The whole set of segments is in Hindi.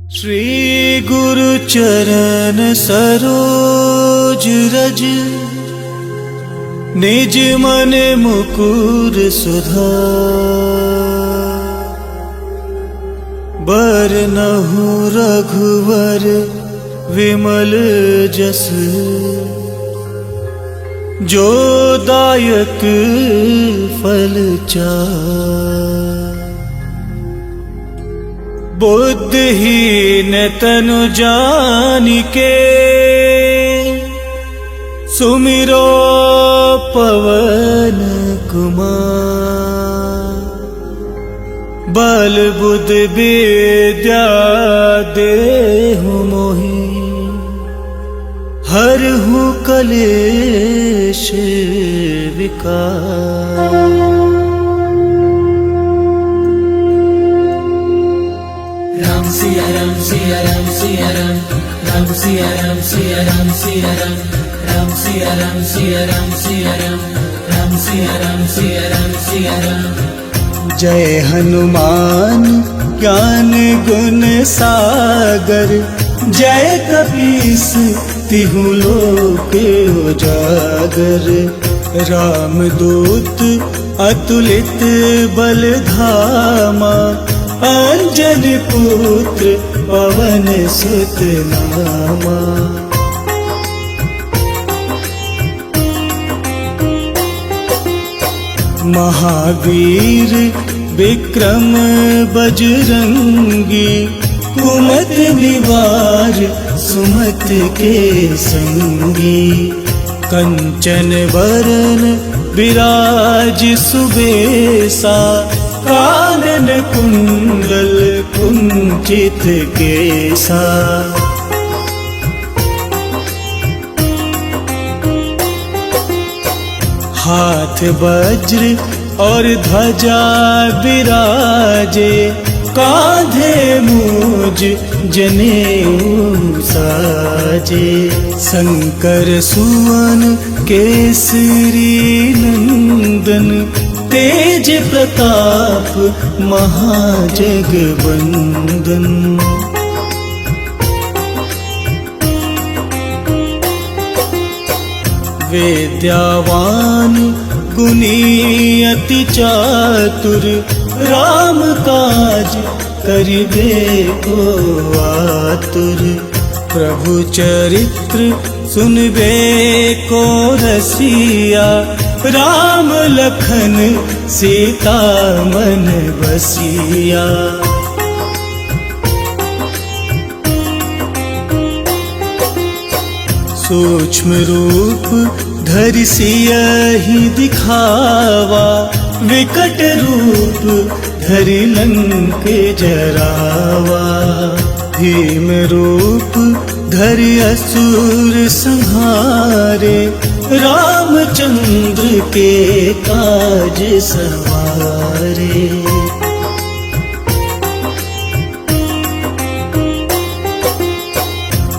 श्री गुरु चरण सरोज रज, निज मन मुकुर सुधार। बरनहु रघुवर विमल जस, जो दायक फल चार। बुद्धिहीन तनु जानिके, सुमिरो पवन कुमार। बल बुद्ध विद्या देहु मोहि, हरहु कलेश विकार। Ram Siya Ram Siya Ram Siya Ram, Ram Siya Ram Siya Ram Siya Ram, Ram Siya Ram Siya Ram Siya Ram, Ram Siya Ram Siya Ram Siya Ram। जय हनुमान ज्ञान गुण सागर, जय कपीस तिहु लोक उजागर। रामदूत अतुलित बल धामा, अंजन पुत्र पवन सुत नामा। महावीर विक्रम बजरंगी, कुमति निवार सुमत के संगी। कंचन वरन विराज सुबेसा, कानन कुंडल कुंचित केसा। हाथ वज्र और ध्वजा विराजे, कांधे मूज जनेऊ साजे। शंकर सुवन केसरी नंदन, तेज प्रताप महाजगवंदन। विद्यावान गुणी अति चातुर, राम काज करिबे को आतुर। प्रभु चरित्र सुनबे को रसिया, राम लखन सीता मन बसिया। सूक्ष्म रूप धरि सियहि दिखावा, विकट रूप धरि लंक जरावा। भीम रूप धरि असुर संहारे, रामचंद्र के काज सवारे।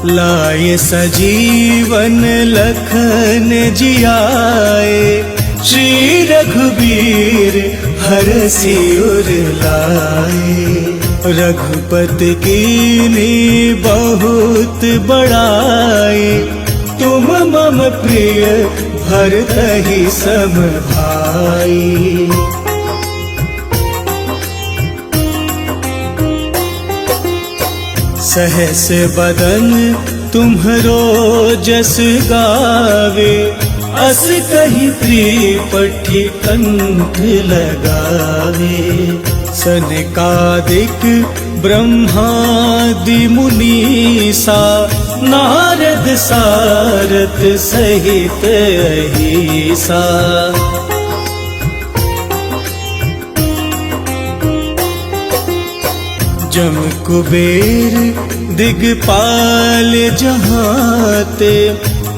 लाए सजीवन लखन जियाए, श्री रघुबीर हरषि उर लाए। रघुपति कीन्ही बहुत बड़ाई, तुम मम प्रिय भरतहि सम भाई। सहस बदन तुम्हरो जस गावे, अस कहि प्रियपठि कंठ लगावे। सनकादिक ब्रह्मादि मुनीसा, नारद सारथ सहित अहिसा। जम कुबेर दिगपाल जहाते,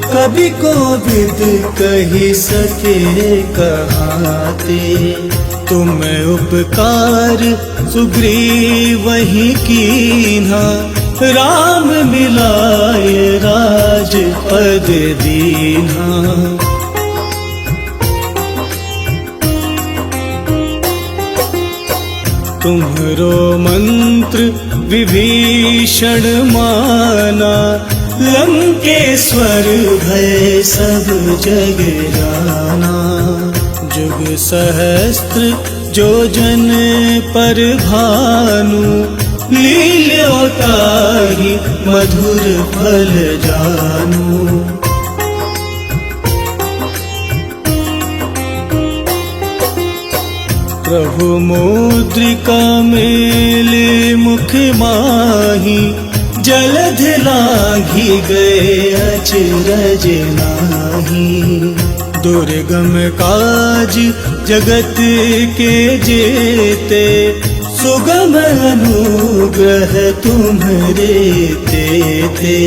कभी कोविद कही सके कहाते। तुम उपकार सुग्रीवहि कीन्हा, राम मिलाए राजपद दीन्हा। तुम्हरो मंत्र विभीषण माना, लंकेश्वर भय सब जग जाना। जुग सहस्त्र जो जन पर भानु, लील्योताहि मधुर फल जानू। प्रभु मुद्रिका मेले मुख माही, जलधि लांघि गए अचरज नाही। दुर्गम काज जगत के जेते, सुगम अनुग्रह तुम्हरे तेते।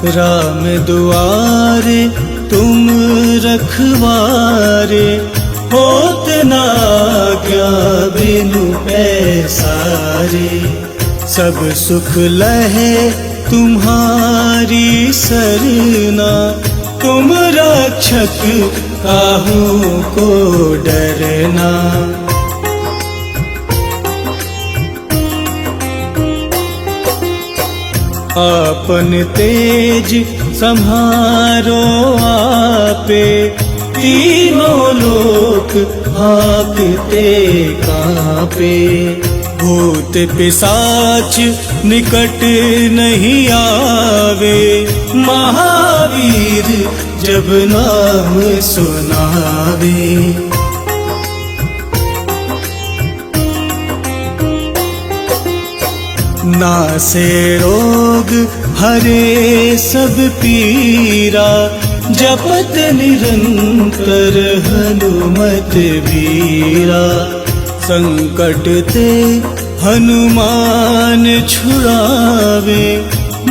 राम दुआरे तुम रखवारे, होत ना क्या बिनु पैसारे। सब सुख लहे तुम्हारी सरना, तुम रक्षक काहू को डरना। आपन तेज सम्हारो आपे, तीनों लोक हाँकते कांपे। भूत पिशाच निकट नहीं आवे, महावीर जब नाम सुनावे। नासे रोग हरे सब पीरा, जपत निरंतर हनुमत वीरा। संकट ते हनुमान छुड़ावे,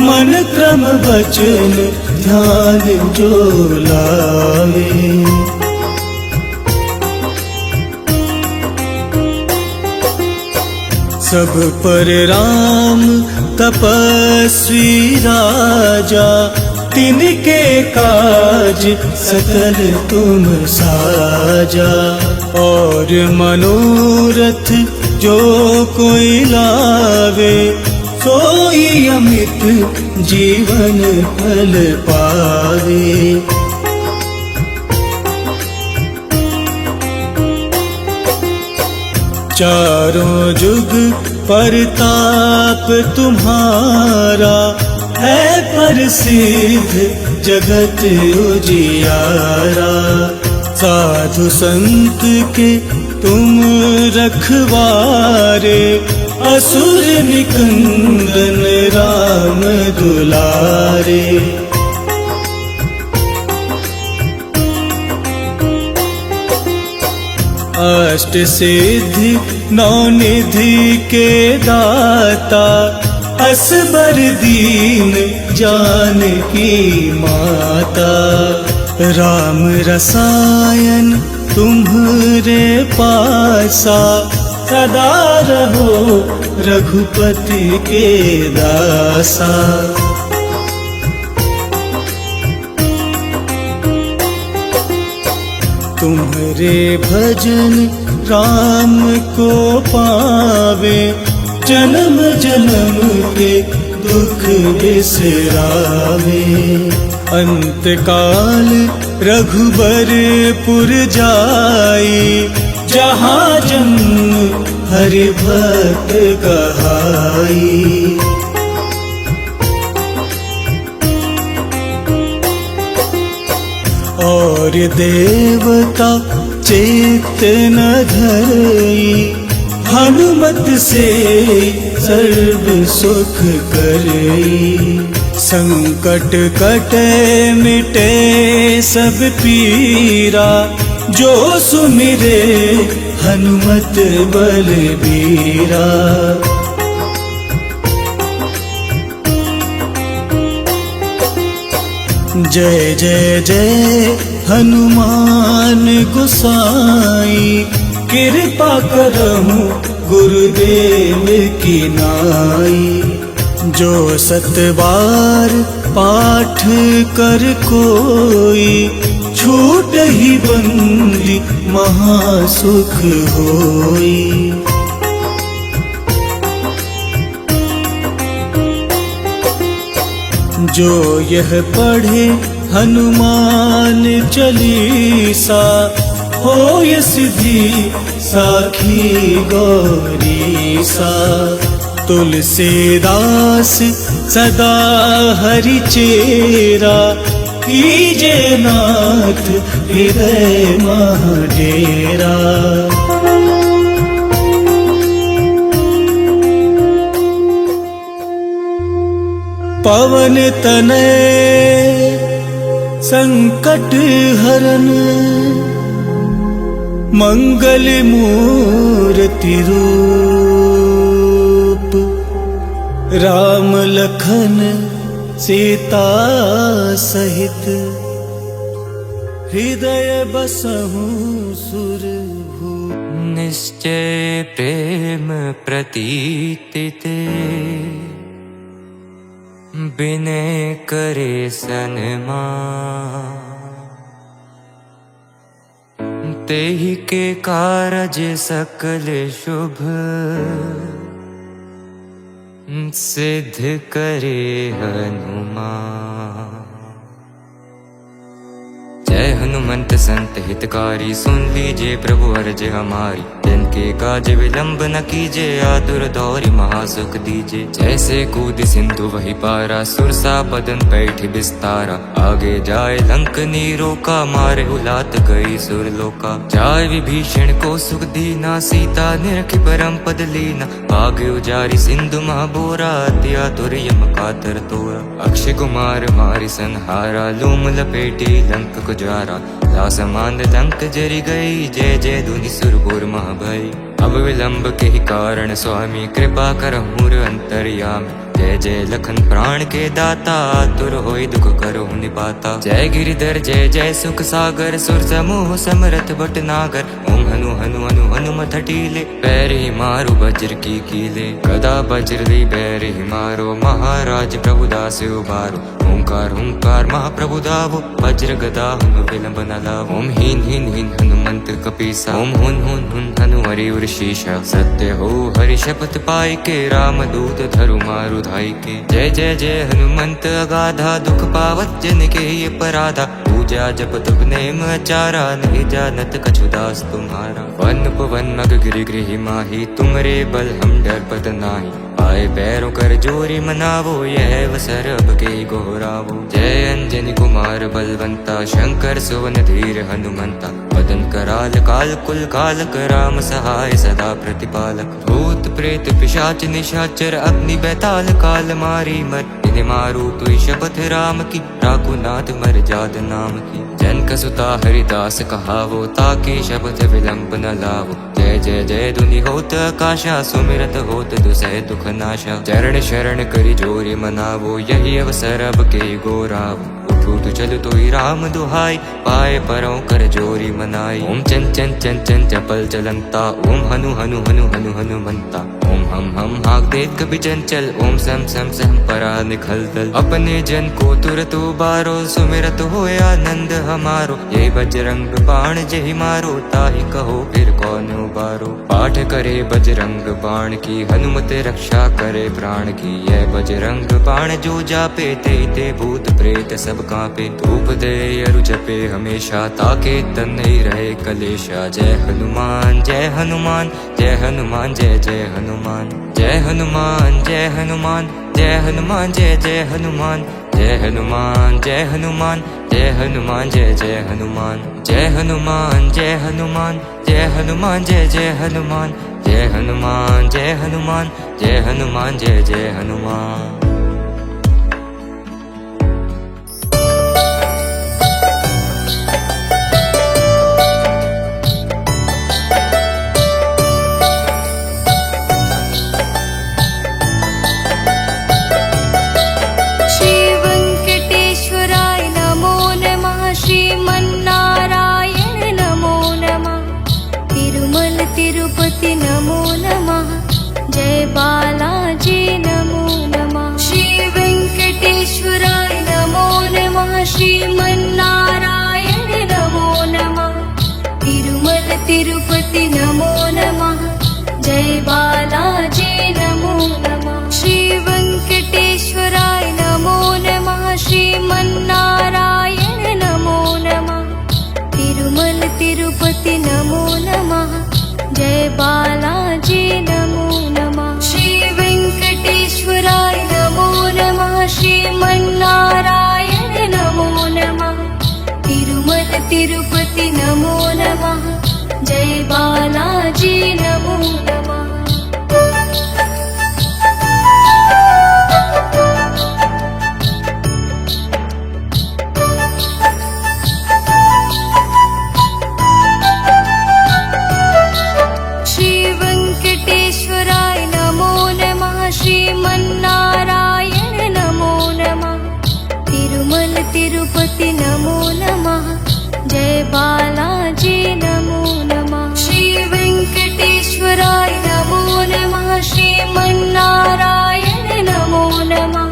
मन क्रम वचन ध्यान जो लावे। सब पर राम तपस्वी राजा, तिनके काज सकल तुम साजा। और मनोरथ जो कोई लावे, सोई अमित जीवन फल पावे। चारों जुग परताप तुम्हारा, है प्रसिद्ध जगत उजियारा। साधु संत के तुम रखवारे, असुर निकंदन राम दुलारे। अष्ट सिद्धि नौ निधि के दाता, असबर दीन जानकी माता। राम रसायन तुम्हरे पासा, सदा रहो रघुपति के दासा। तुम्हरे भजन राम को पावे, जन्म जन्म के दुख बिसरावे। अंत काल रघुबरपुर जाई, जहाँ जन्म हरि भक्त कहाई। और देवता चेत न धरई, हनुमत से सर्व सुख करई। संकट कटे मिटे सब पीरा, जो सुमिरे हनुमत बलबीरा। जय जय जय हनुमान गोसाई, कृपा करहु गुरुदेव की नाई। जो 7 बार पाठ कर कोई, छूट ही बंदी महासुख होई। जो यह पढ़े हनुमान चालीसा, हो ये सिद्धि साखी गौरी सा। तुलसीदास सदा हरि चेरा, कीजे नाथ हृदय मह डेरा। पवन तनय संकट हरन, मंगल मूर्ति रूप। राम लखन सीता सहित, हृदय बसहु सुरभूप। निश्चय प्रेम प्रतीति ते, बिनय करे सन्मान। तेहि के कारज सकल शुभ, सिद्ध करे हनुमान। जय हनुमंत संत हितकारी, सुन लीजिए प्रभु अर्ज हमारी। जिनके काज विलंब न कीजे, आतुर दौरि महासुख दीजे। जैसे कूद सिंधु वही पारा, सुरसा बदन पैठ बिस्तारा। आगे जाए लंक नीरोका, मारे उलात गई सुरलोका। जाय विभीषण को सुख दीना, सीता निरखि परम पद लीना। भाग्य उजारि सिंधु महाबोरा, अति आतुर यम कातर तोरा। अक्षय कुमार मारि संहारा, लूम लपेटी लंक को ज्वारा। लासमान लंक जरि गई, जय जय धुनि सुरपुर मह भई। अब विलंब के ही कारण स्वामी, कृपा करहुँ अंतर्यामी। जय जय लखन प्राण के दाता, आतुर होई दुख करहु निपाता। जय गिरिधर जय जय सुख सागर, सुर समूह समरथ भटनागर। ओम हनु हनु हनु हनुमत टीले, पैर ही मारो वज्र की कीले। गदा वज्र ली बैर ही मारो, महाराज प्रभु दास उबारो। ओंकार हुंकार महाप्रभु दावो, वज्र गदा हुन विलंब न लावो। ओम हीन हीन हीन हनुमंत कपीसा, ओम हुन हुन हुन हनु हरि उर शीशा। सत्य हो हरि शपथ पाई के, राम दूत धरु मारु धाई के। जय जय जय हनुमंत अगाधा, दुख पावत जन के ये पराधा। पूजा जप तप नेम आचारा, नहीं जानत कछु दास तुम्हारा। वन पवन मग गिरि गृहि माही, तुमरे बल हम डर पत नाही। आए पैरों कर जोरी मनावो, यह अवसर अब के गोहरावो। जय अंजनी कुमार बलवंता, शंकर सुवन धीर हनुमंता। वदन कराल काल कुल कालक, राम सहाय सदा प्रतिपालक। भूत प्रेत पिशाच निशाचर, अग्नि बैताल काल मारी मर। इन्हें मारू तुई शपथ राम की, राखु नाथ मर जाद नाम की। जनक सुता हरिदास कहावो, ताकि शपथ विलंब न लावो। जय जय जय धुनि होत आकाशा, सुमिरत होत दुसह दुख नाशा। चरण शरण करि जोरी मनावो, यही अवसर अब के गोरावो। उठ चल तोई राम दुहाई, पाए परों कर जोरी मनाई। ओम चन चन चन चन चपल चलंता, ओम हनु हनु हनु हनु हनुमंता। ओम हम हाक देत कभी चंचल, ओम सम सम सम परा निखल दल। अपने जन को तुरत उबारो, सुमिरत होए आनंद हमारो। ये बजरंग बाण जहि मारो, ताहि कहो फिर कौन उबारो। पाठ करे बजरंग बाण की, हनुमत रक्षा करे प्राण की। यह बजरंग बाण जो जापे, ते ते भूत प्रेत सब कांपे। धूप दे अरु जपे हमेशा, ताके तन नहीं रहे कलेशा। जय हनुमान जय हनुमान, जय हनुमान जय जय हनुमान। जय हनुमान जय हनुमान, जय हनुमान जय जय हनुमान। जय हनुमान जय हनुमान, जय हनुमान जय जय हनुमान। जय हनुमान जय हनुमान, जय हनुमान जय जय हनुमान। जय हनुमान जय हनुमान, जय हनुमान जय जय हनुमान। तिरुपति नमो नमः, जय बालाजी नमो नमः। श्री वेंकटेश्वराय नमो नमः, श्रीमन्नारायण नमो तिरुपति नमो नमः जय बालाजी नमो नमः श्री वेंकटेश्वराय नमो नमः श्रीमन्नारायण नमो नमः तिरुमल तिरुपति नमो नमः जय बालाजी नमो नमः श्री वेंकटेश्वराय नमो नमः श्रीमन्नारायण नमो नमः तिरुमल तिरुपति नमो नमः जय बालाजी नमो नमः श्री वेंकटेश्वराय नमो नमः श्रीमन्नारायण नमो नमः तिरुमल तिरुपति नमो नमः जय बालाजी नमो नमः श्री वेंकटेश्वराय नमो नमः श्रीमन्नारायण नमो नमः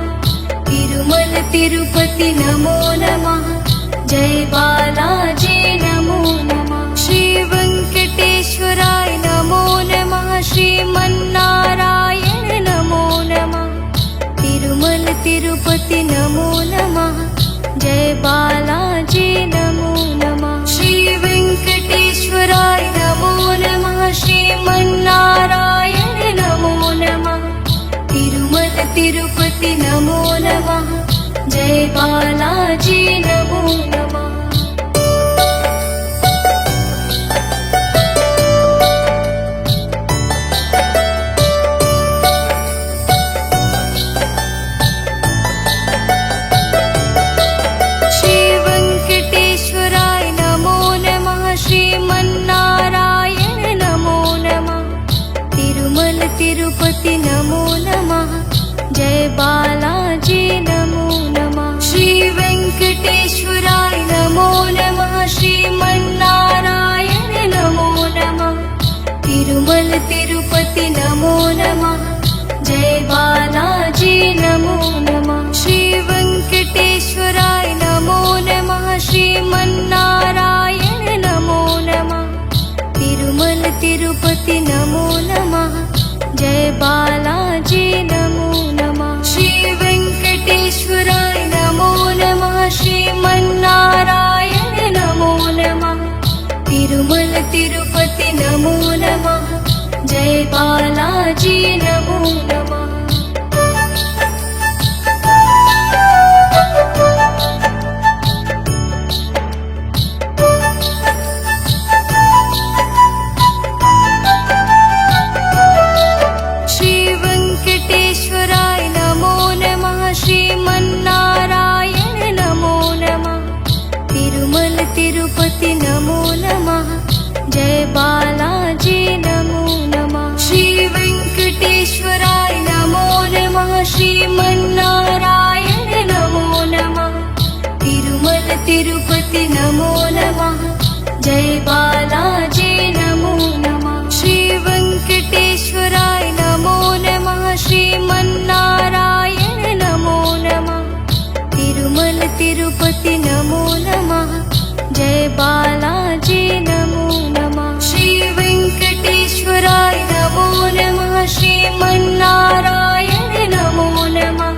तिरुमल तिरुपति नमो नमः जय बालाजी नमो नमः श्री वेंकटेश्वराय नमो नमः श्रीमन्नारायण नमो नमः तिरुमल तिरुपति नमो नमः जय बालाजी नमो नमः श्री वेंकटेश्वराय नमो नमः श्रीमन्नारायण नमो नमः तिरुमल तिरुपति नमो नमः जय बालाजी नमो नमः श्री वेंकटेश्वराय नमो नमः श्रीमन्नारायण नमो नमः तिरुमल तिरुपति नमो नमः जय बालाजी नमो नमः श्री वेंकटेश्वराय नमो नमः श्रीमन्नारायण नमो नमः तिरुमल तिरुपति नमो नमः जय बालाजी नमो नमः श्री वेंकटेश्वराय नमो नमः श्रीमन्नारायण नमो नमः तिरुमल तिरुपति नमो नमः जय बालाजी नमो नमः श्री वेंकटेश्वराय नमो नमः श्रीमन्नारायण नमो नमः तिरुमल तिरुपति नमो नमः जय बालाजी नमो नमः श्री वेंकटेश्वराय नमो नमः श्रीमन्नारायण नमो नमः तिरुमल तिरुपति नमो नमः जय बालाजी नमो नमः श्री वेंकटेश्वराय नमो नमः श्रीमन्नारायण नमो नमः तिरुमल तिरुपति नमो नमः जय बालाजी नमो नमः श्री वेंकटेश्वराय नमो नमः श्रीमन्नारायण नमो नमः तिरुमल तिरुपति नमो नमः जय बालाजी नमो नमः श्री वेंकटेश्वराय नमो नमः श्रीमन्नारायण नमो नमः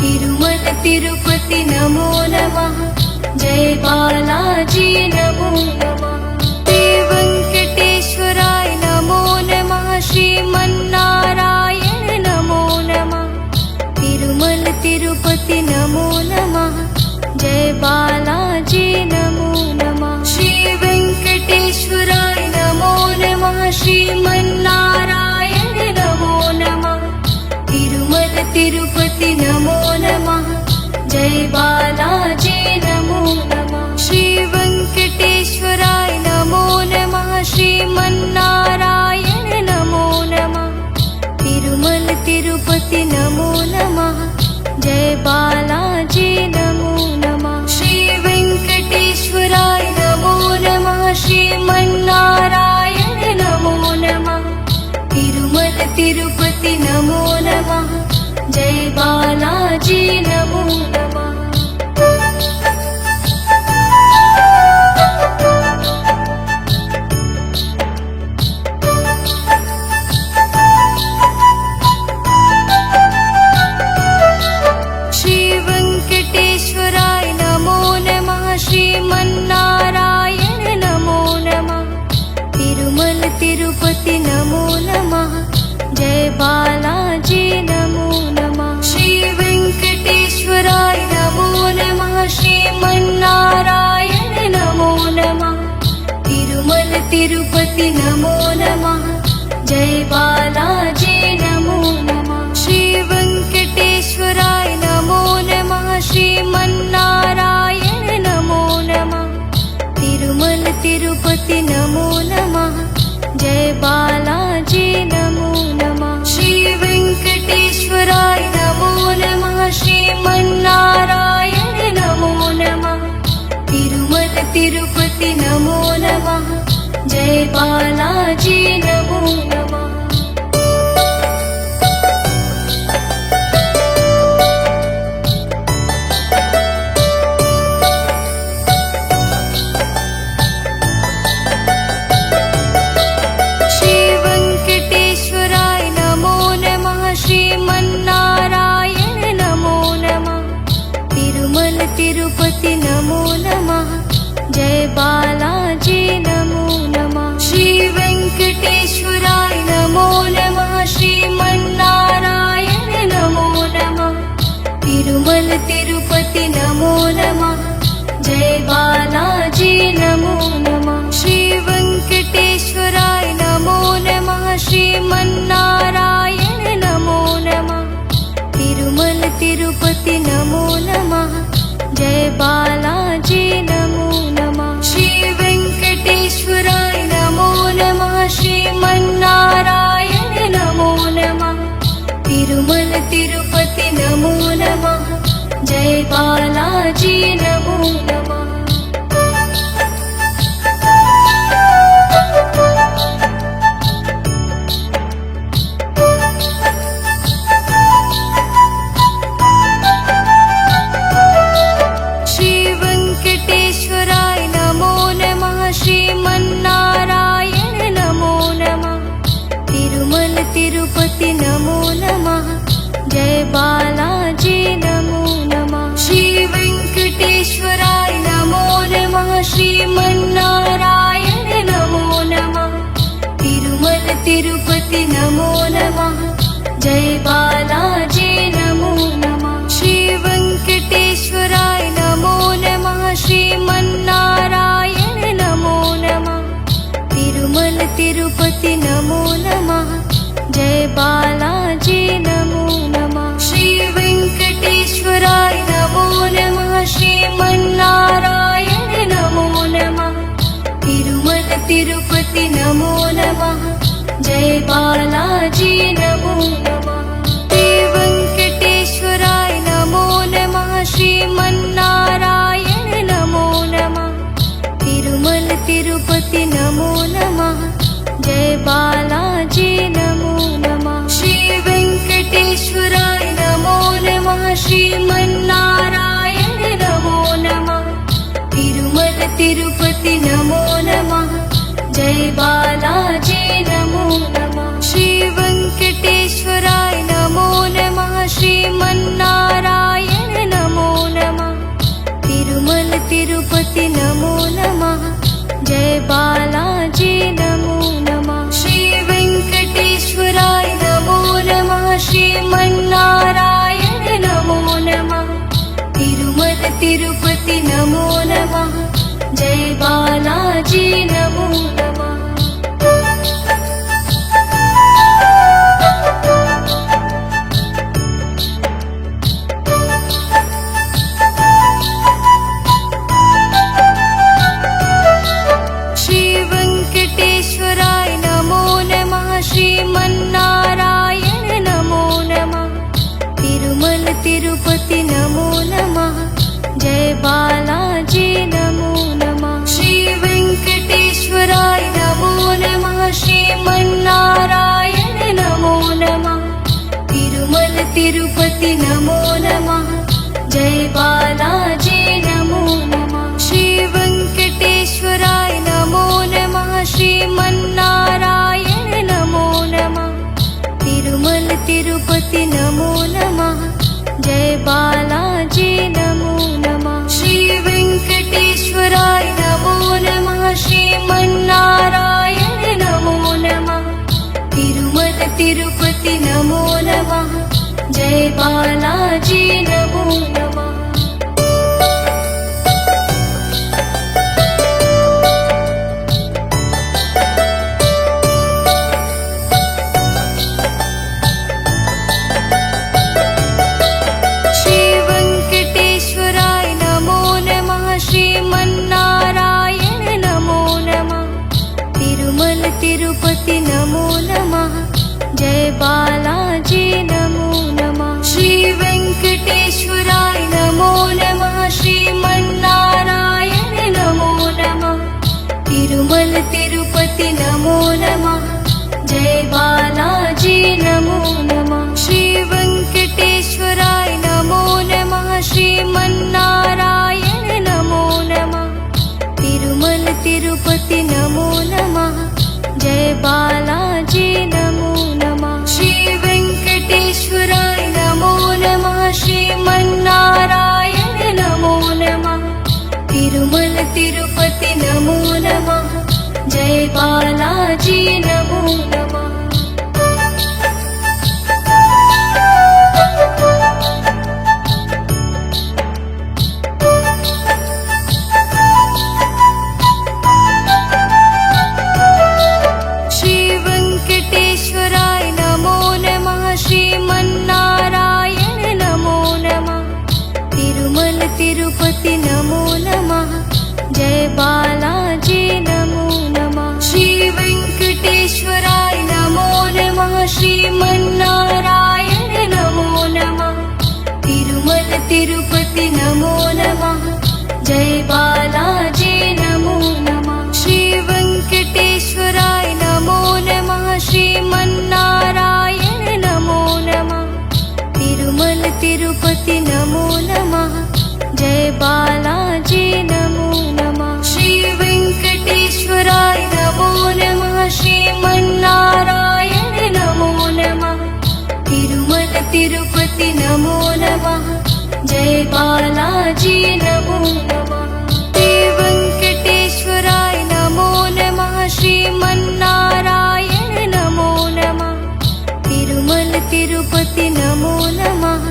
तिरुमल तिरुपति नमो नमः जय बालाजी नमो नमः श्री वेंकटेश्वराय नमो नमः श्रीमन्नारायण नमो नमः तिरुमल तिरुपति नमो नमः जय बालाजी नमो नमः श्री वेंकटेश्वराय नमो नमः श्रीमन्नारायण नमो नमः तिरुमल तिरुपति नमो नमः जय बालाजी नमो नमः श्री वेंकटेश्वराय नमो नमः श्रीमन्नारायण नमो नमः तिरुमल तिरुपति नमो नमः जय बालाजी नमो नमः श्री वेंकटेश्वराय नमो नमः श्रीमन्नारायण नमो नमः तिरुमल तिरुपति नमो नमः जय बालाजी नमो नमः तिरुपति नमो नमः जय बालाजी नमो नमः श्री वेंकटेश्वराय नमो नमः श्रीमन्नारायण नमो नमः तिरुमल तिरुपति नमो नमः जय बालाजी नमो नमः श्री वेंकटेश्वराय नमो नमः श्रीमन्नारायण नमो नमः तिरुमल तिरुपति नमो नमः जय बालाजी नमो नमः श्री वेंकटेश्वराय नमो नमः श्रीमन्नारायण नमो नमः तिरुमल तिरुपति नमो नमः जय बालाजी नमो नमः श्री वेंकटेश्वराय नमो नमः श्रीमन्नारायण नमो नमः तिरुमल तिरुपति नमो नमः जय बालाजी नमो नमः श्री वेंकटेश्वराय नमो नमः श्रीमन्नारायण नमो नमः तिरुमल तिरुपति नमो नमः जय बालाजी नमो नमः श्री वेंकटेश्वराय नमो नमः श्रीमन्नारायण नमो नमः तिरुमल तिरुपति नमो नमः जय बालाजी नमो नमः श्री वेंकटेश्वराय नमो नमः श्रीमन्नारायण नमो नमः तिरुमल तिरुपति नमो नमः जय बालाजी नमो नमः श्री वेंकटेश्वराय नमो नमः श्रीमन्नारायण नमो नमः तिरुमल तिरुपति नमो नमः जय बालाजी नमो नमः श्री वेंकटेश्वराय नमो नमः श्रीमन्नारायण नमो नमः तिरुमल तिरुपति नमो नमः जय बालाजी नमो नमः श्री वेंकटेश्वराय नमो नमः श्रीमन्नारायण नमो नमः तिरुमल तिरुपति नमो नमः जय बालाजी नमो नमः श्री वेंकटेश्वराय नमो नमः श्रीमन्नारायण नमो नमः तिरुमल तिरुपति नमो नमः जय बालाजी नमो नमः श्री वेंकटेश्वराय नमो नमः श्रीमन्नारायण नमो नमः तिरुमल तिरुपति नमो नमः जय बालाजी नमो नमः श्री वेंकटेश्वराय नमो नमः श्रीमन्नारायण नमो नमः तिरुमल तिरुपति नमो नमः जय बालाजी नमो नमः श्री वेंकटेश्वराय नमो नमः श्रीमन्नारायण नमो नमः तिरुमल तिरुपति नमो नमः जय बालाजी नमो नमः श्री वेंकटेश्वराय नमो नमः श्रीमन्नारायण नमो नमः तिरुमल तिरुपति नमो नमः जय बालाजी नमो नमः श्री वेंकटेश्वराय नमो नमः श्रीमन्नारायण नमो नमः तिरुमल तिरुपति नमो नमः जय बालाजी नमो नमः श्री वेंकटेश्वराय नमो नमः श्रीमन्नारायण नमो नमः तिरुमल तिरुपति नमो नमः जय बालाजी नमो नमः श्री वेंकटेश्वराय नमो नमः श्रीमन्नारायण नमो नमः तिरुमल तिरुपति नमो नमः जय बालाजी नमो नमः श्री वेंकटेश्वराय नमो नमः श्रीमन्नारायण नमो नमः तिरुपति नमो नमः जय बालाजी नमो नमः श्री वेंकटेश्वराय नमो नमः श्रीमन्नारायण नमो नमः तिरुमल तिरुपति नमो नमः जय बालाजी नमो नमः श्री वेंकटेश्वराय नमो नमः श्रीमन्नारायण नमो नमः तिरुमल तिरुपति नमो नमः जय बालाजी नमो नमः श्री वेंकटेश्वराय नमो नमः श्रीमन्नारायण नमो नमः तिरुमल तिरुपति नमो नमः जय बालाजी नमो नमः श्री वेंकटेश्वराय नमो नमः श्रीमन्नारायण नमो नमः तिरुमल तिरुपति नमो नमः जय बालाजी नमो नमः श्री वेंकटेश्वराय नमो नमः श्रीमन्नारायण नमो नमः तिरुमल तिरुपति नमो नमः जय बालाजी नमो नमः श्री वेंकटेश्वराय नमो नमः श्रीमन्नारायण नमो नमः तिरुमल तिरुपति नमो नमः जय बालाजी नमो नमः श्री वेंकटेश्वराय नमो नमः श्रीमन्नारायण नमो नमः तिरुमल तिरुपति नमो नमः जय बालाजी नमो नमः श्री वेंकटेश्वराय नमो नमः श्रीमन्नारायण नमो नमः तिरुमल तिरुपति नमो नमः जय बालाजी नमो नमः श्री वेंकटेश्वराय नमो नमः श्रीमन्नारायण नमो नमः तिरुमल तिरुपति नमो नमः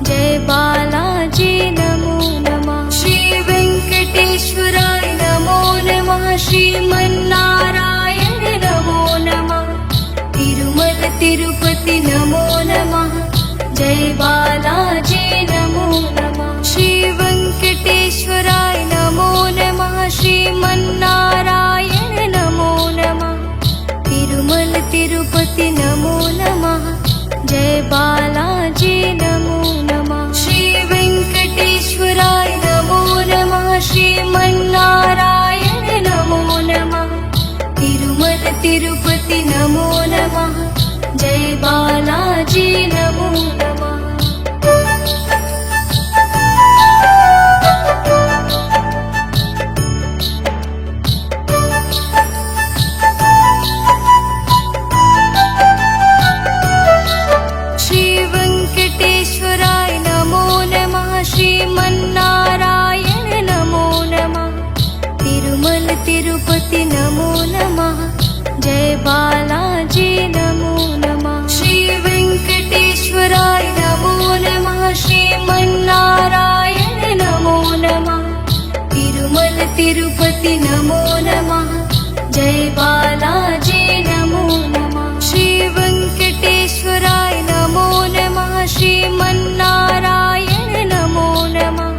जय बालाजी नमो नमः श्री वेंकटेश्वराय नमो नमः श्रीमन्नारायण नमो नमः तिरुमल तिरुपति नमो नमः जय बालाजी नमो नमः श्री वेंकटेश्वराय नमो नमः श्रीमन्नारायण नमो नमः तिरुमल तिरुपति नमो नमः जय बालाजी नमो नमः श्री वेंकटेश्वराय नमो नमः श्रीमन्नारायण नमो नमः तिरुमल तिरुपति नमो नमः जय बालाजी नमो नमः श्री वेंकटेश्वराय नमो नमः श्रीमन्नारायण नमो नमः तिरुमल तिरुपति नमो नमः जय बालाजी नमो नमः श्री वेंकटेश्वराय नमो नमः श्रीमन्नारायण नमो नमः तिरुमल तिरुपति नमो नमः जय बालाजी नमो नमः श्री वेंकटेश्वराय नमो नमः श्रीमन्नारायण नमो नमः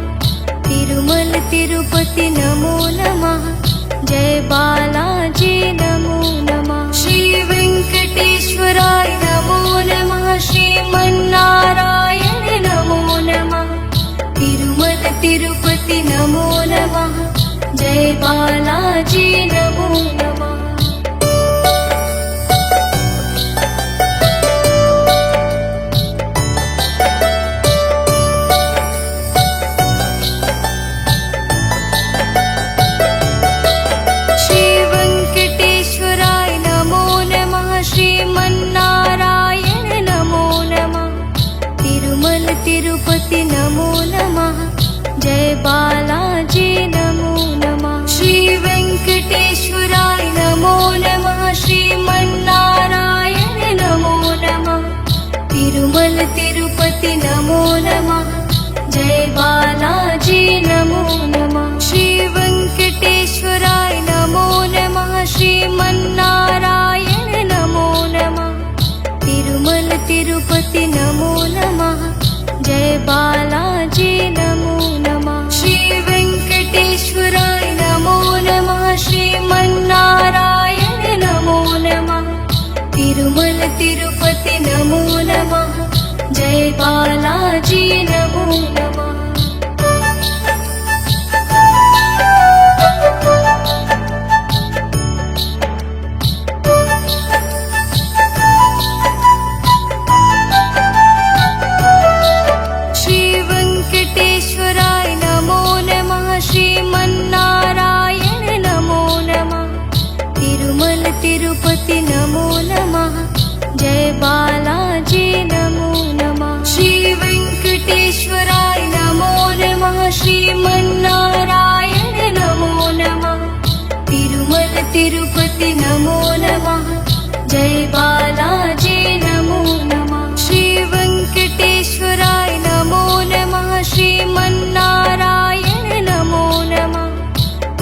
तिरुमल तिरुपति नमो नमः जय बालाजी नमो नमः श्री वेंकटेश्वराय नमो नमः श्रीमन्नारायण नमो नमः तिरुमल तिरुपति नमो नमः जय बालाजी तिरुपति नमो नमः जय बालाजी नमो नमः श्री वेंकटेश्वराय नमो नमः श्रीमन्नारायण नमो नमः तिरुमल तिरुपति नमो नमः जय बालाजी नमो नमः श्री वेंकटेश्वराय नमो नमः श्रीमन्नारायण नमो नमः तिरुमल तिरुपति नमो नमः जय बालाजी नमो नमः श्री वेंकटेश्वराय नमो नमः श्रीमन्नारायण नमो नमः तिरुमल तिरुपति नमो नमः जय बालाजी नमो नमः श्री वेंकटेश्वराय नमो नमः श्रीमन्नारायण नमो नमः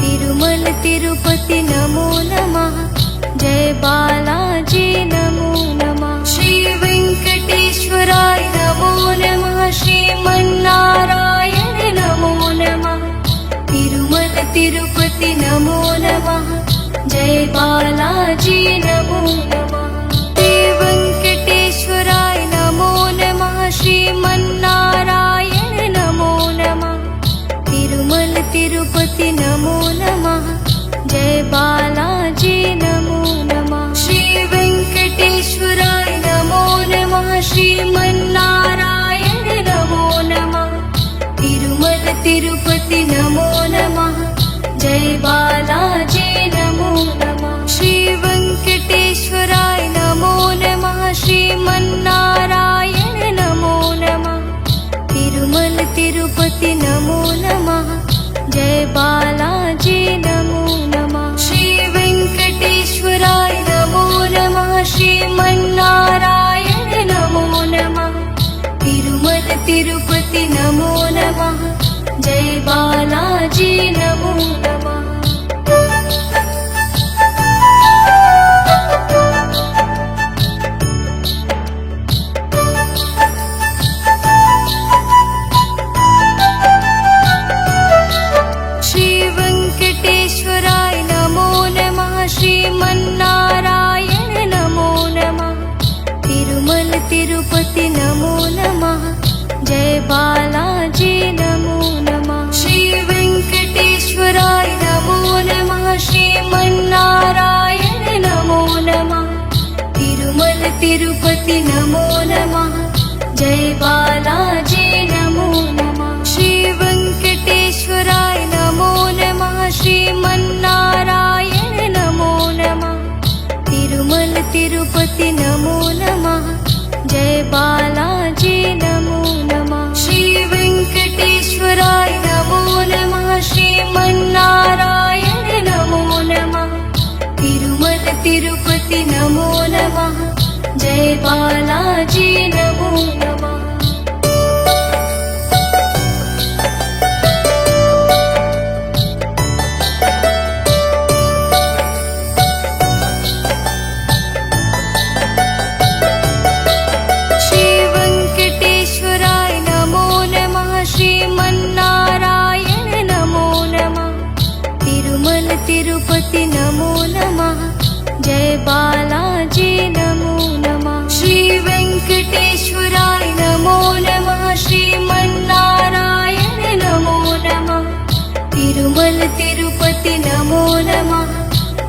तिरुमल तिरुपति नमो नमः जय बालाजी नमो नमः श्री वेंकटेश्वराय नमो नमः श्रीमन्नारायण नमो नमः तिरुमल तिरुपति नमो नमः जय बालाजी नमो नमः श्री वेंकटेश्वराय नमो नमः श्रीमन्नारायण नमो नमः तिरुमल तिरुपति नमो नमः जय बालाजी नमो नमः श्री वेंकटेश्वराय नमो नमः श्रीमन्नारायण नमो नमः तिरुमल तिरुपति नमो नमः जय बालाजी नमो नमः श्री वेंकटेश्वराय नमो नमः श्रीमन्नारायण नमो नमः तिरुमल तिरुपति नमो नमः जय बालाजी नमो नमः श्री वेंकटेश्वराय नमो नमः श्रीमन्नारायण नमो नमः तिरुमल तिरुपति नमो नमः जय बालाजी नमो नमः श्री वेंकटेश्वराय नमो नमः श्रीमन्नारायण नमो नमः तिरुमल तिरुपति नमो नमः जय बालाजी नमो नमः श्री वेंकटेश्वराय नमो नमः श्रीमन्नारायण नमो नमः तिरुमल तिरुपति नमो नमः जय बालाजी नमो नमः श्री वेंकटेश्वराय नमो नमः श्रीमन्नारायण नमो नमः तिरुमल तिरुपति नमो नमः जय बालाजी नमो नमः श्री वेंकटेश्वराय नमो नमः श्रीमन्नारायण नमो नमः तिरुमल तिरुपति नमो नमः जय बालाजी नमो नमः श्री वेंकटेश्वराय नमो नमः श्रीमन्नारायण नमो नमः तिरुमल तिरुपति नमो नमः जय बालाजी नमो नमः श्री वेंकटेश्वराय नमो नमः श्रीमन्नारायण नमो नमः तिरुमल तिरुपति नमो नमः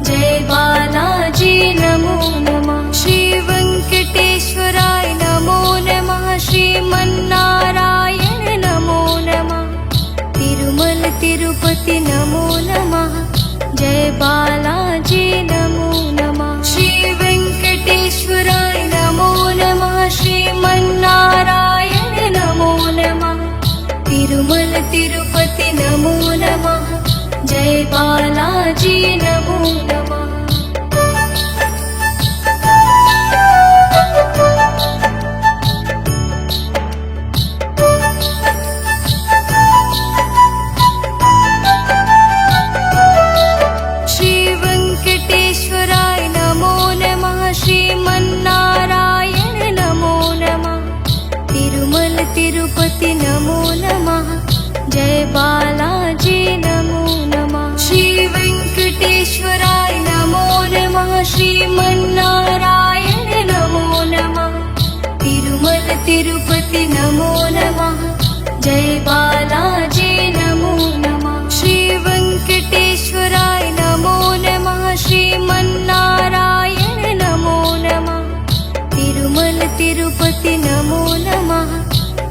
जय बालाजी नमो नमः श्री वेंकटेश्वराय नमो नमः श्रीमन्नारायण नमो नमः तिरुमल तिरुपति नमो नमः जय बालाजी नमो नमः श्री वेंकटेश्वराय नमो नमः श्रीमन्नारायण नमो नमः तिरुमल तिरुपति नमो नमः जय बालाजी नमो नमः श्री वेंकटेश्वराय नमो नमः श्रीमन्नारायण नमो नमः तिरुपति नमो नमः जय बालाजी नमो नमः श्री वेंकटेश्वराय नमो नमः श्रीमन्नारायण नमो नमः तिरुमल तिरुपति नमो नमः जय बालाजी नमो नमः श्री वेंकटेश्वराय नमो नमः श्रीमन्नारायण नमो नमः तिरुमल तिरुपति नमो नमः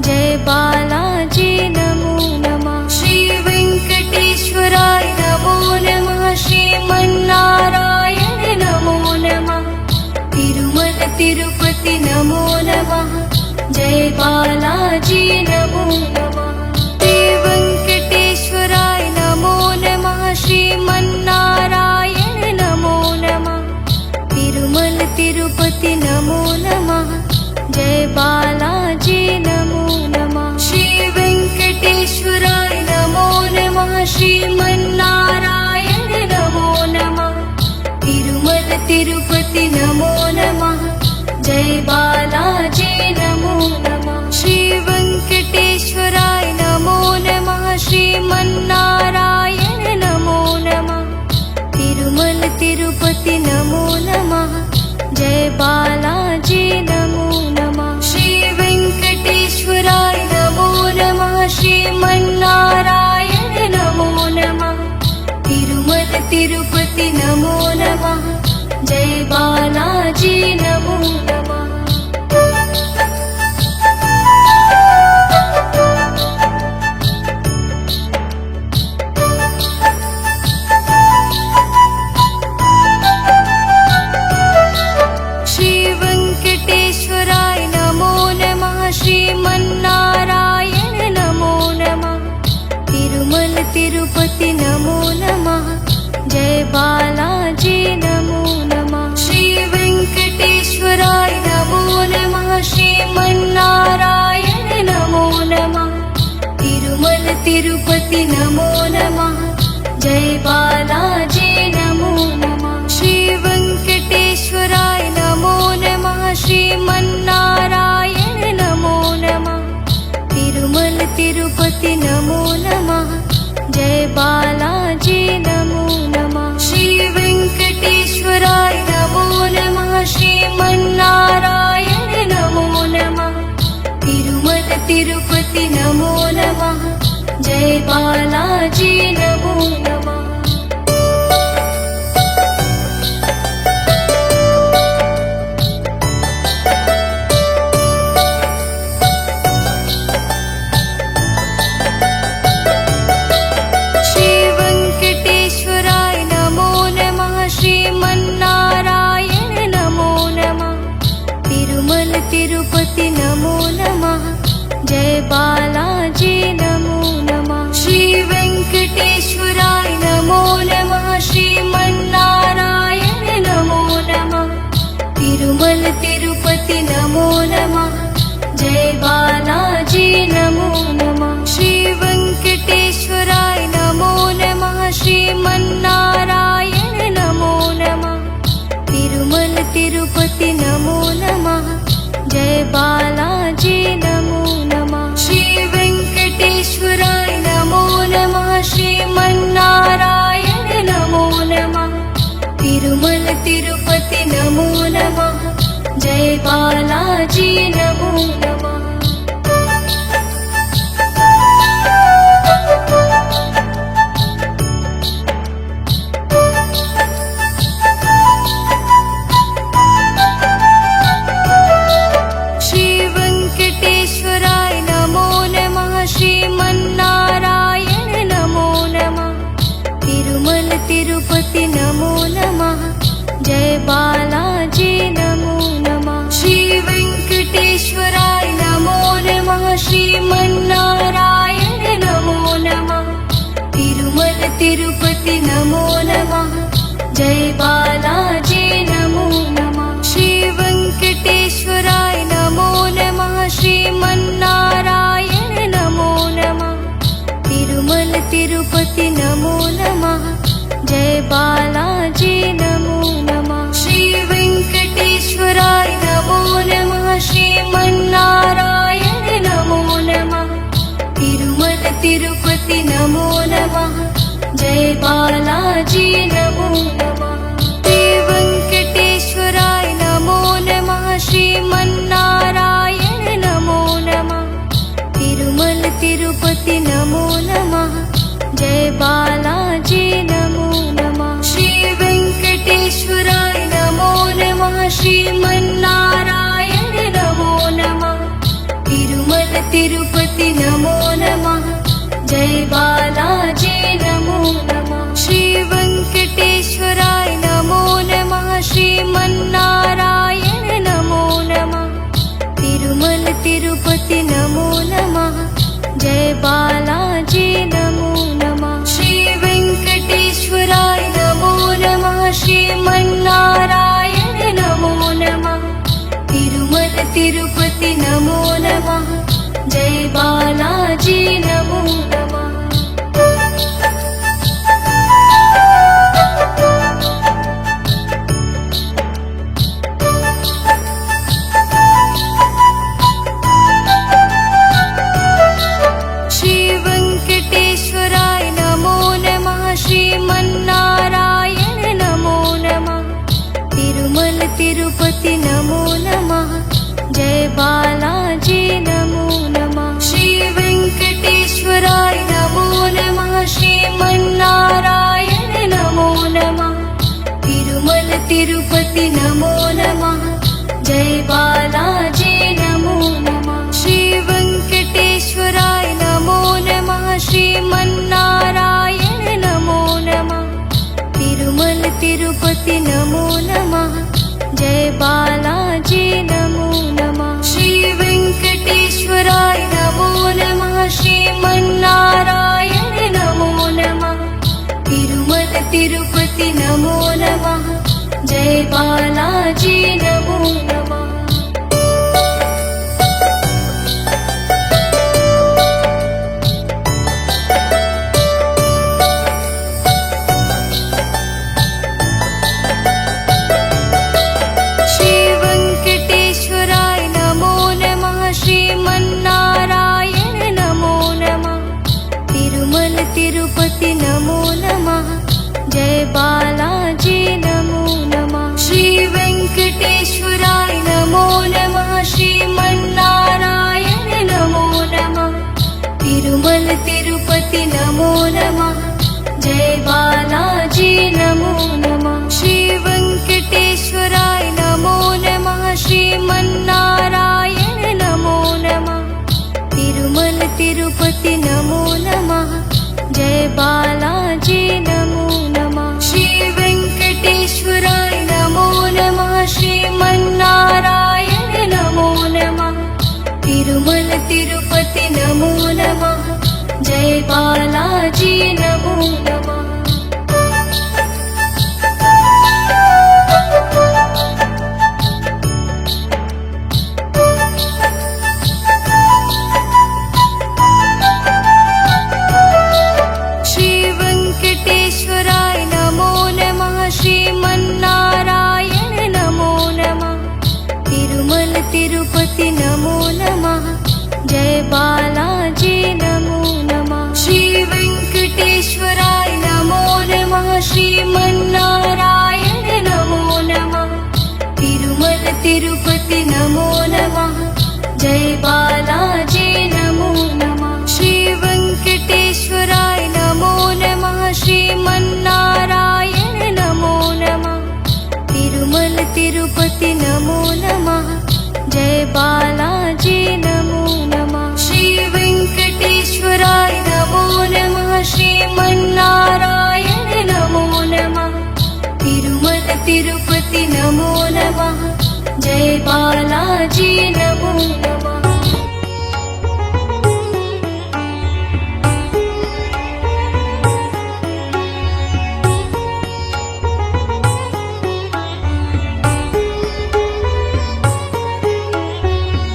जय बालाजी नमो नमः श्री वेंकटेश्वराय नमो नमः श्रीमन्नारायण नमो नमः तिरुमल तिरुपति नमो नमः जय बालाजी नमो नमः श्री वेंकटेश्वराय नमो नमः श्रीमन्नारायण नमो नमः तिरुमल तिरुपति नमो नमः जय बालाजी नमो नमः श्री वेंकटेश्वराय नमो नमः श्रीमन्नारायण नमो नमः तिरुमल तिरुपति नमो नमः जय बालाजी नमो नमः श्री वेंकटेश्वराय नमो नमः श्रीमन्नारायण नमो नमः तिरुमल तिरुपति नमो नमः जय बालाजी नमो नमः श्री वेंकटेश्वराय नमो नमः श्रीमन्नारायण नमो नमः तिरुमल तिरुपति नमो नमः जय बालाजी नमो नमः श्री वेंकटेश्वराय नमो नमः श्रीमन्नारायण नमो नमः तिरुमल तिरुपति नमो नमः जय बालाजी नमो नमः श्री वेंकटेश्वराय नमो नमः श्रीमन्नारायण नमो नमः तिरुमल तिरुपति नमो नमः जय बालाजी नमो नमः श्री वेंकटेश्वराय नमो नमः श्रीमन्नारायण नमो नमः तिरुमल तिरुपति नमो नमः जय बालाजी नमो नमः श्री वेंकटेश्वराय नमो नमः श्रीमन्नारायण नमो नमः तिरुमल तिरुपति नमो नमः जय बालाजी नमो नमः श्री वेंकटेश्वराय नमो नमः श्रीमन्नारायण नमो नमः तिरुमल तिरुपति नमो नमः जय बालाजी नमो नमः श्री वेंकटेश्वराय नमो नमः श्रीमन्नारायण नमो नमः तिरुमल तिरुपति नमो नमः जय बालाजी नमो नमः श्री वेंकटेश्वराय नमो नमः श्रीमन्नारायण नमो नमः तिरुमल तिरुपति नमो नमः जय बालाजी नमो नमः श्री वेंकटेश्वराय नमो नमः श्रीमन्नारायण नमो नमः तिरुमल तिरुपति नमो नमः जय बालाजी नमो नमः श्री वेंकटेश्वराय नमो नमः श्रीमन्नारायण नमो नमः तिरुमल तिरुपति नमो नमः जय बालाजी नमो नमः श्री वेंकटेश्वराय नमो बालाजी नमो नमः। श्री वेङ्कटेश्वराय नमो नमः। श्रीमन्नारायण नमो नमः। तिरुमल तिरुपति नमो नमः। जय बालाजी नमो नमः। श्री वेङ्कटेश्वराय नमो नमः। श्रीमन्नारायण नमो नमः। तिरुमल तिरुपति नमो नमः। जय बालाजी नमो नमः। श्री वेङ्कटेश्वराय नमो नमः। श्रीमन्नारायण नमो नमः। तिरुमल तिरुपति नमो नमः। जय बालाजी नमो नमः। श्री वेङ्कटेश्वराय नमो नमः। श्रीमन्नारायण नमो नमः। तिरुमल तिरुपति नमो नमः। जय बालाजी नमो नमः। श्री वेङ्कटेश्वराय नमो नमः। श्रीमन्नारायण नमो नमः। तिरुमल तिरुपति नमो नमः। जय बालाजी नमो नमः। श्री वेङ्कटेश्वराय नमो नमः। श्रीमन्नारायण नमो नमः। तिरुमल तिरुपति नमो नमः। जय बालाजी नमो नमः। श्री वेङ्कटेश्वराय नमो नमः। श्रीमन्नारायण नमो नमः। तिरुमल तिरुपति नमो नमः। जय बालाजी नमो नमः। श्री वेङ्कटेश्वराय नमो नमः। श्रीमन्नारायण नमो नमः। तिरुमल तिरुपति नमो नमः। जय बालाजी नमो नमः। श्री वेङ्कटेश्वराय नमो नमः। श्रीमन्नारायण नमो नमः। तिरुमल तिरुपति नमो नमः। जय बालाजी नमो नमः। श्री वेङ्कटेश्वराय नमो नमः। श्रीमन्नारायण नमो नमः। तिरुमल तिरुपति नमो नमः। जय बालाजी नमो नमः। श्री वेङ्कटेश्वराय नमो नमः। श्रीमन्नारायण नमो नमः। तिरुमल तिरुपति नमो नमः। जय बालाजी नमो नमः। श्री वेङ्कटेश्वराय नमो नमः। श्रीमन्नारायण नमो नमः। तिरुमल तिरुपति नमो नमः। जय बालाजी नमो नमः। श्री वेङ्कटेश्वराय नमो नमः। श्रीमन्नारायण नमो नमः। तिरुमल तिरुपति नमो नमः। जय बालाजी नमो नमः। श्री वेङ्कटेश्वराय नमो नमः। श्रीमन्नारायण नमो नमः। तिरुमल तिरुपति नमो नमः। जय बालाजी नमो नमः। श्री वेङ्कटेश्वराय नमो नमः। श्रीमन्नारायण नमो नमः। तिरुमल तिरुपति नमो नमः। जय बालाजी नमो नमः। श्री वेङ्कटेश्वराय नमो नमः। श्रीमन्नारायण नमो नमः। तिरुमल तिरुपति नमो नमः। जय बालाजी नमो नमः।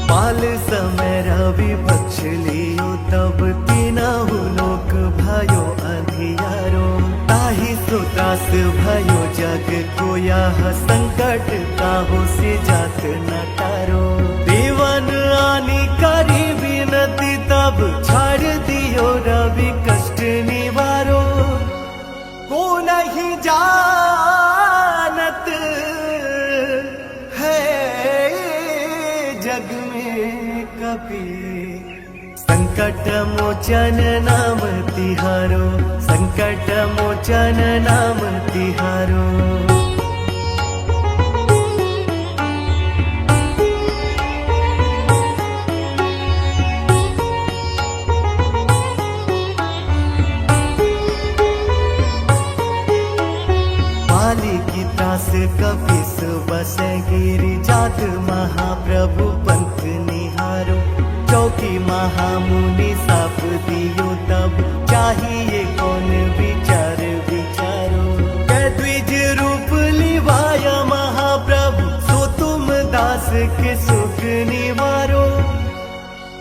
पाल समय रवि पक्ष लियो तब तीनहु लोक भयो अंधियारो। ताहि सो त्रास भयो जग को यह संकट काहू से जात न तारो। देवन आनी करी विनती तब छाड़ दियो रवि कष्ट निवारो। जग में कपि संकट मोचन नाम तिहारो, संकट मोचन नाम तिहारो। पाली की त्रास कपिस बसे गिरी जात महाप्रभु पंथ निहारो। चौकी महामुनि साप दियो तब चाहिए कौन विचार विचारो। कै द्विज रूप लिवाय महाप्रभु सो तुम दास के सुख निवारो।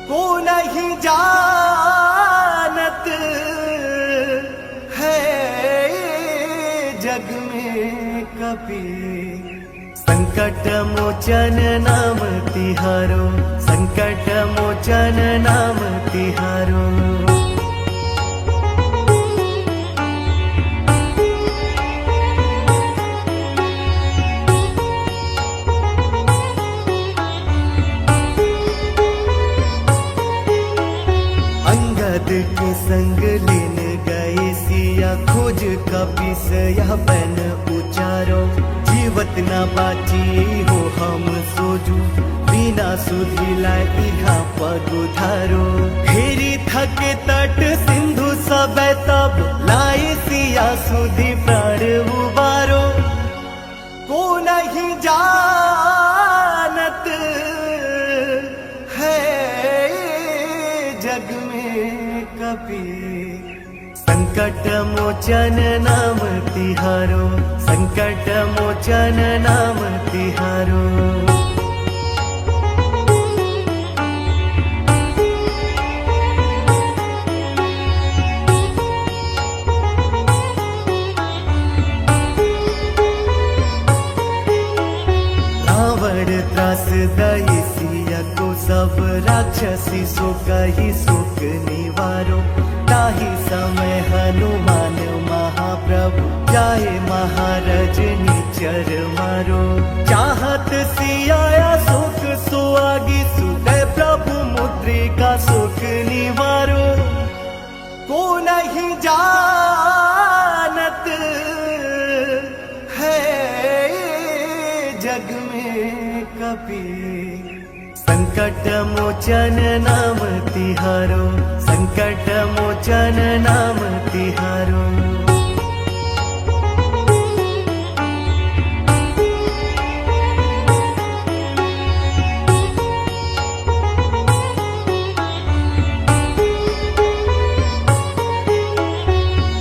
को नहीं जानत है जग में कपि संकट मोचन नाम तिहारो, संकट मोचन नाम तिहारो। अंगद के संग लेन गए सिया खोज कपिस यह बन उचारो। जीवत न बाची हो हम सोजू बिना सुधी लाई इहा पग उधारो। हेरी थके तट सिंधु सब तब लाई सिया सुधी प्राण उबारो। को नहीं जानत है जग में कपि संकट मोचन नाम तिहारो, संकट मोचन नाम तिहारो। रावण त्रास दई सिया को सब राक्षसी सो कही सुख निवारो। ताही समय हनुमान महाप्रभु जाए महाराज निचर मारो। चाहत सियाया सुख सुआगी सुदय प्रभु मुद्रिका सुख निवारो। को नहीं जानत है जग में कपि संकट मोचन नाम तिहारो, संकट मोचन नाम तिहारो।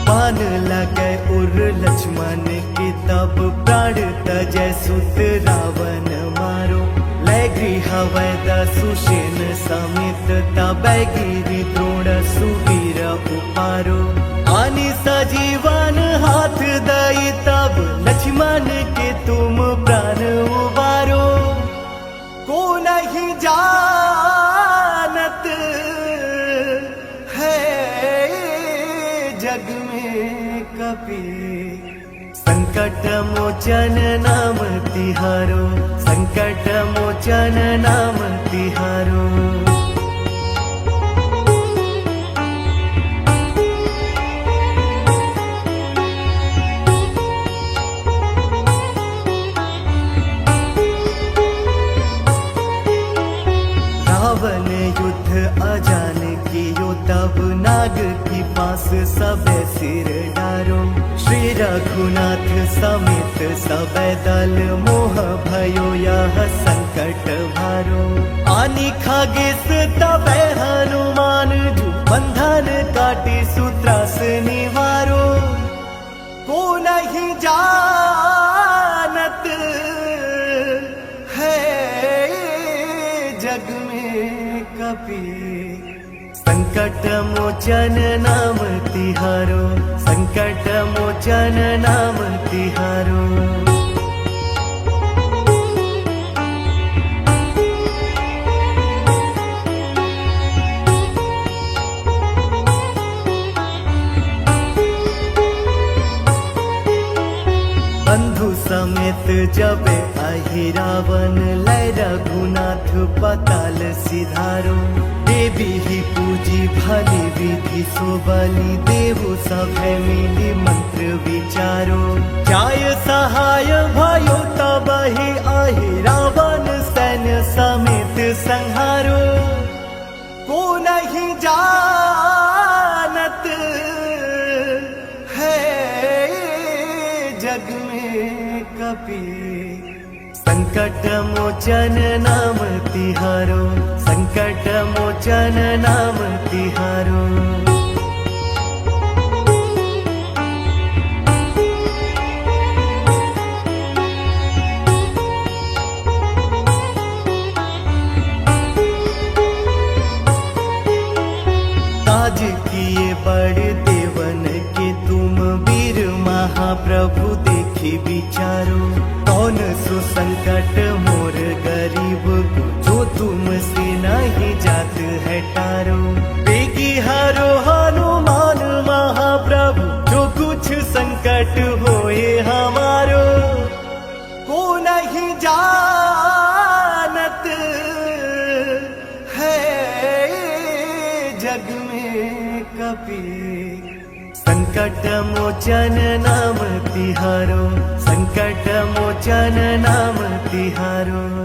बाण लगे उर लक्ष्मण की तब प्राण तजय सुत रावण मारो। लय गृह वैद सुषेण समित तब गिरि द्रोण सुवीर उपारो। आनि सजीवन हाथ दई तब लक्ष्मण के तुम प्राण उबारो। को नहीं जानत है जग में कपि संकट मोचन नाम तिहारो, संकट मोचन नाम तिहारो। रावण युद्ध अजान कियो तब नाग की पास सब सिर डारो। श्री रघुनाथ समेत सब दल मोह भयो यह संकट भारो। आनि खगेश तब हनुमान जो बंधन काटी सूत्रास निवारो। को नहीं जानत है जग में कपि संकट मोचन नाम तिहारो, संकट मोचन नाम तिहारो। बंधु समेत जबे अहि रावण लय रघुनाथ पताल सिधारो देवी ही पूजी भली विधि सो बलि देहु सभे मिली मंत्र विचारो जाय सहाय भयो तब ही आहि रावण सैन्य समेत संहारो को नहीं जानत है जग में कपि संकट मोचन नाम तिहारो संकट मोचन नाम तिहारो काज किए बड़े देवन के तुम वीर महाप्रभु देखी विचारो कौन सो संकट मोर गरीब को जो तुमसे नहीं जात है टारो बेगी हरो हनुमान महाप्रभु जो कुछ संकट होए हमारो को नहीं जानत है जग में कपि संकट मोचन नाम तिहारो संकट मोचन नाम तिहारो।